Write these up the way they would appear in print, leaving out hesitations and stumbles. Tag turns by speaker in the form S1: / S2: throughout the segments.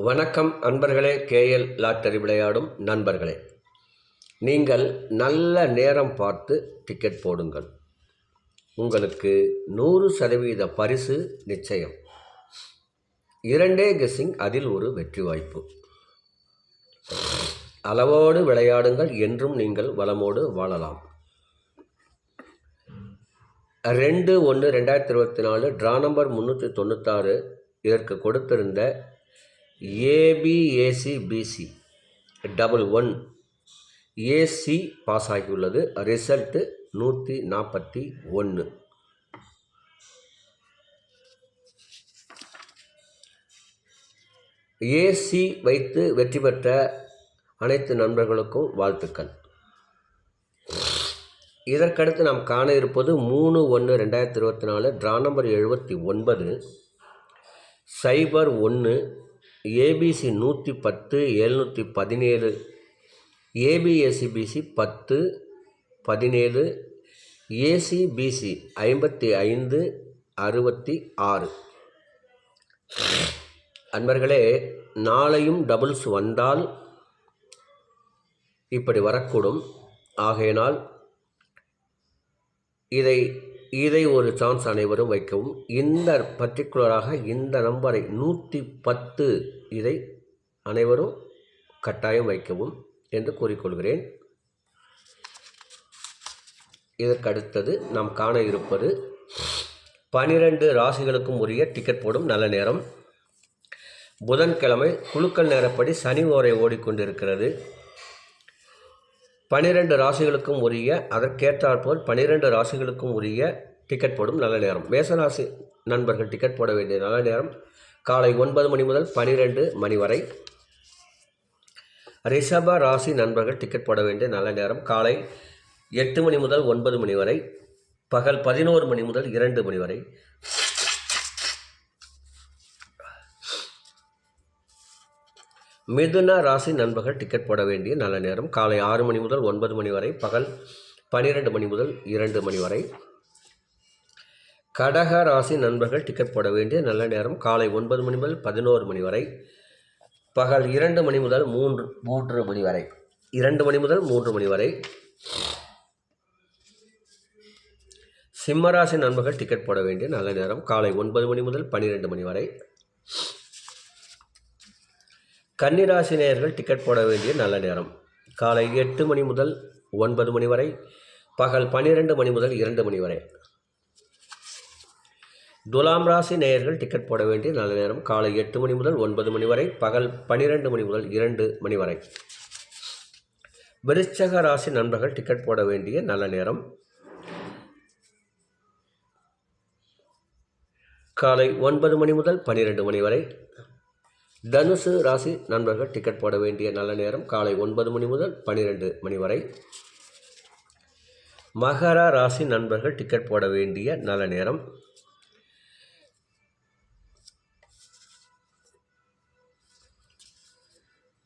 S1: வணக்கம் அன்பர்களே. KL lottery விளையாடும் நண்பர்களே, நீங்கள் நல்ல நேரம் பார்த்து டிக்கெட் போடுங்கள். உங்களுக்கு 100% பரிசு நிச்சயம். 2 கெஸ்ஸிங், அதில் ஒரு வெற்றி வாய்ப்பு. அளவோடு விளையாடுங்கள், என்றும் நீங்கள் வளமோடு வாழலாம். 2/1/2024 ட்ரா நம்பர் 396 இதற்கு கொடுத்திருந்த ABACBC 11 AC பாஸ் ஆகியுள்ளது. ரிசல்ட்டு 141. AC வைத்து வெற்றி பெற்ற அனைத்து நண்பர்களுக்கும் வாழ்த்துக்கள். இதற்கடுத்து நாம் காண இருப்பது 3/1/2024 draw number 79 01 ABC 110 717 ABACBC 10 17 ACBC 55 66. அன்பர்களே, நாளையும் டபுள்ஸ் வந்தால் இப்படி வரக்கூடும். ஆகையினால் இதை ஒரு சான்ஸ் அனைவரும் வைக்கவும். இந்த பர்டிகுலராக இந்த நம்பரை 110 இதை அனைவரும் கட்டாயம் வைக்கவும் என்று கூறிக்கொள்கிறேன். இதற்கடுத்தது நாம் காண இருப்பது 12 ராசிகளுக்கும் உரிய டிக்கெட் போடும் நல்ல நேரம். புதன்கிழமை குலுக்கல் நேரப்படி சனி ஓரை ஓடிக்கொண்டிருக்கிறது. 12 ராசிகளுக்கும் உரிய, அதற்கேற்றாற்போல் 12 ராசிகளுக்கும் உரிய டிக்கெட் போடும் நல்ல நேரம். மேசராசி நண்பர்கள் டிக்கெட் போட வேண்டிய நல்ல நேரம் காலை 9 மணி முதல் 12 மணி வரை. ரிஷப ராசி நண்பர்கள் டிக்கெட் போட வேண்டிய நல்ல நேரம் காலை 8 மணி முதல் 9 மணி வரை, பகல் 11 மணி முதல் 2 மணி வரை. மிதுன ராசி நண்பர்கள் டிக்கெட் போட வேண்டிய நல்ல நேரம் காலை 6 மணி முதல் 9 மணி வரை, பகல் 12 மணி முதல் 2 மணி வரை. கடக ராசி நண்பர்கள் டிக்கெட் போட வேண்டிய நல்ல நேரம் காலை 9 மணி முதல் 11 மணி வரை, பகல் 2 மணி முதல் 3 மணி வரை. 2 மணி முதல் 3 மணி வரை. சிம்மராசி நண்பர்கள் டிக்கெட் போட வேண்டிய நல்ல நேரம் காலை 9 மணி முதல் 12 மணி வரை. கன்னிராசி நேயர்கள் டிக்கெட் போட வேண்டிய நல்ல நேரம் காலை 8 மணி முதல் 9 மணி வரை, பகல் 12 மணி முதல் 2 மணி வரை. துலாம் ராசி நேயர்கள் டிக்கெட் போட வேண்டிய நல்ல நேரம் காலை 8 மணி முதல் 9 மணி வரை, பகல் 12 மணி முதல் 2 மணி வரை. விருச்சக ராசி நண்பர்கள் டிக்கெட் போட வேண்டிய நல்ல நேரம் காலை 9 மணி முதல் 12 மணி வரை. தனுசு ராசி நண்பர்கள் டிக்கெட் போட வேண்டிய நல்ல நேரம் காலை 9 மணி முதல் 12 மணி வரை. மகர ராசி நண்பர்கள் டிக்கெட் போட வேண்டிய நல்ல நேரம்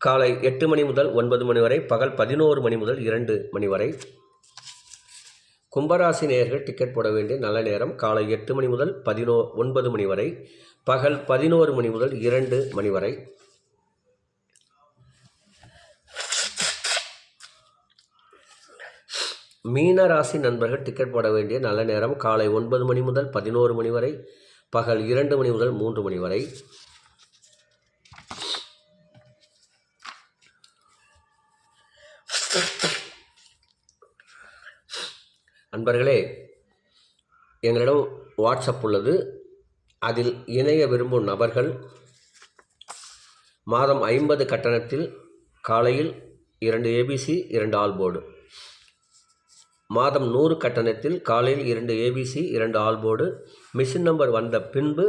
S1: காலை 8 மணி முதல் 9 மணி வரை, பகல் 11 மணி முதல் 2 மணி வரை. கும்பராசி நேயர்கள் டிக்கெட் போட வேண்டிய நல்ல நேரம் காலை 8 மணி முதல் 9 மணி வரை, பகல் 11 மணி முதல் 2 மணி வரை. மீன ராசி நண்பர்கள் டிக்கெட் போட வேண்டிய நல்ல நேரம் காலை 9 மணி முதல் 11 மணி வரை, பகல் 2 மணி முதல் 3 மணி வரை. அன்பர்களே, எங்களிடம் வாட்ஸ்அப் உள்ளது. அதில் இணைய விரும்பும் நபர்கள் மாதம் 50 கட்டணத்தில் காலையில் 2 ABC 2 ஆல் போர்டு, மாதம் 100 கட்டணத்தில் காலையில் 2 ABC 2 all board. Machine number வந்த பின்பு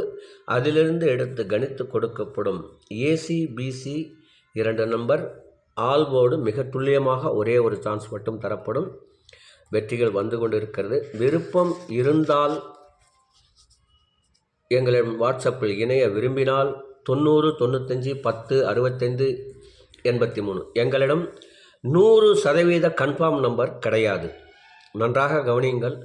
S1: அதிலிருந்து எடுத்து கணித்து கொடுக்கப்படும் ACBC 2 நம்பர் ஆல் போர்டு மிக துல்லியமாக ஒரே ஒரு சான்ஸ் மட்டும் தரப்படும். வெற்றிகள் வந்து கொண்டிருக்கிறது. விருப்பம் இருந்தால் எங்களிடம் வாட்ஸ்அப்பில் இணைய விரும்பினால் 90 95 10 65 83. எங்களிடம் 100% கன்ஃபார்ம் நம்பர் கிடையாது. நன்றாக கவனியுங்கள்.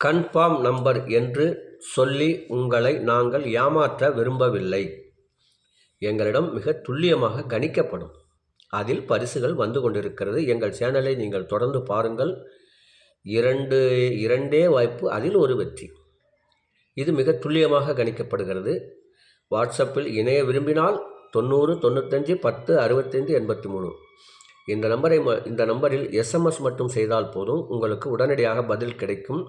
S1: கன்ஃபார்ம் நம்பர் என்று சொல்லி உங்களை நாங்கள் ஏமாற்ற விரும்பவில்லை. எங்களிடம் மிக துல்லியமாக கணிக்கப்படும். அதில் பரிசுகள் வந்து கொண்டிருக்கிறது. எங்கள் சேனலை நீங்கள் தொடர்ந்து பாருங்கள். இரண்டே வாய்ப்பு, அதில் ஒரு வெற்றி. இது மிக துல்லியமாக கணிக்கப்படுகிறது. வாட்ஸ்அப்பில் இணைய விரும்பினால் 90 95 10 65 83 இந்த நம்பரில் SMS மட்டும் செய்தால் போதும், உங்களுக்கு உடனடியாக பதில் கிடைக்கும்.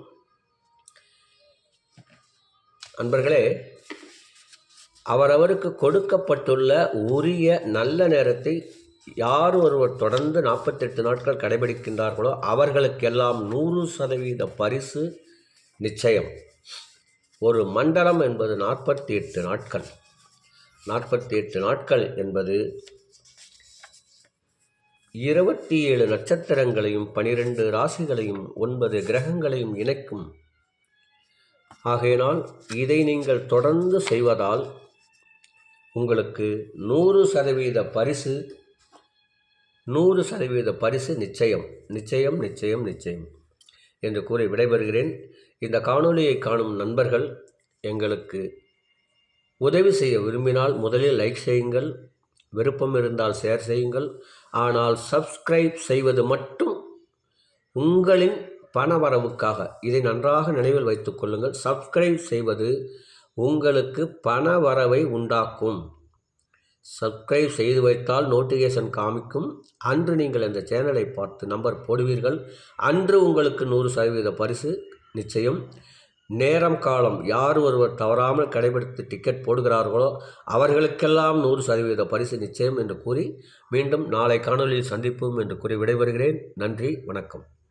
S1: அன்பர்களே, அவரவருக்கு கொடுக்கப்பட்டுள்ள உரிய நல்ல நேரத்தை யார் ஒருவர் தொடர்ந்து 48 நாட்கள் கடைபிடிக்கின்றார்களோ அவர்களுக்கெல்லாம் 100% பரிசு நிச்சயம். ஒரு மண்டலம் என்பது 48 நாட்கள். 48 நாட்கள் என்பது 27 நட்சத்திரங்களையும் 12 ராசிகளையும் 9 கிரகங்களையும் இணைக்கும். ஆகையினால் இதை நீங்கள் தொடர்ந்து செய்வதால் உங்களுக்கு 100% பரிசு 100% பரிசு நிச்சயம் நிச்சயம் நிச்சயம் நிச்சயம் என்று கூறி விடைபெறுகிறேன். இந்த காணொளியை காணும் நண்பர்கள் எங்களுக்கு உதவி செய்ய விரும்பினால் முதலில் லைக் செய்யுங்கள், விருப்பம் இருந்தால் ஷேர் செய்யுங்கள். ஆனால் சப்ஸ்கிரைப் செய்வது மட்டும் உங்களின் பணவரவுக்காக. இதை நன்றாக நினைவில் வைத்துக் கொள்ளுங்கள். சப்ஸ்கிரைப் செய்வது உங்களுக்கு பணவரவை உண்டாக்கும். சப்ஸ்கிரைப் செய்து வைத்தால் நோட்டிஃபிகேஷன் காமிக்கும். அன்று நீங்கள் இந்த சேனலை பார்த்து நம்பர் போடுவீர்கள். அன்று உங்களுக்கு 100% பரிசு நிச்சயம். நேரம் காலம் யார் ஒருவர் தவறாமல் கடைபிடித்து டிக்கெட் போடுகிறார்களோ அவர்களுக்கெல்லாம் 100% பரிசு நிச்சயம் என்று கூறி மீண்டும் நாளை காணொலியில் சந்திப்போம் என்று கூறி விடைபெறுகிறேன். நன்றி, வணக்கம்.